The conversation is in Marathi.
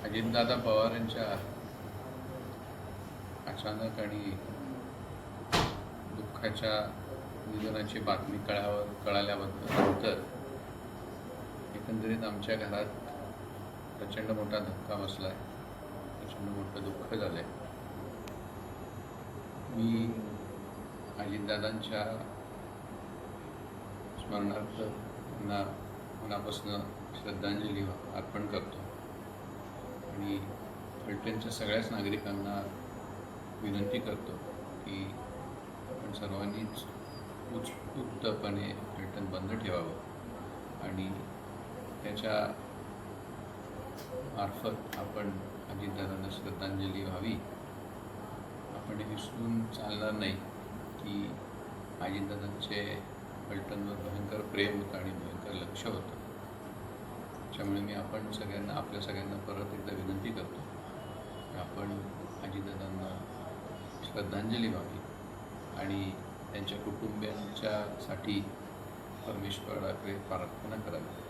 अजितदादा पवार यांच्या अचानक आणि दुःखाच्या निधनाची बातमी कळाल्यानंतर एकंदरीत आमच्या घरात प्रचंड मोठा धक्का बसला आहे, प्रचंड मोठं दुःख झालं आहे. मी अजितदादांच्या स्मरणार्थ त्यांना मनापासून श्रद्धांजली अर्पण करतो आणि फलटणच्या सगळ्याच नागरिकांना विनंती करतो की आपण सर्वांनीच उत्सुकपणे फलटण बंद ठेवावं आणि त्याच्या मार्फत आपण अजितदादांना श्रद्धांजली व्हावी. आपण हे विसरून चालणार नाही की अजितदादांचे फलटणवर भयंकर प्रेम होतं आणि भयंकर लक्ष होतं. त्यामुळे मी आपल्या सगळ्यांना परत एकदा विनंती करतो की आपण अजितदादांना श्रद्धांजली व्हावी आणि त्यांच्या कुटुंबियांच्यासाठी परमेश्वराकडे प्रार्थना करावी.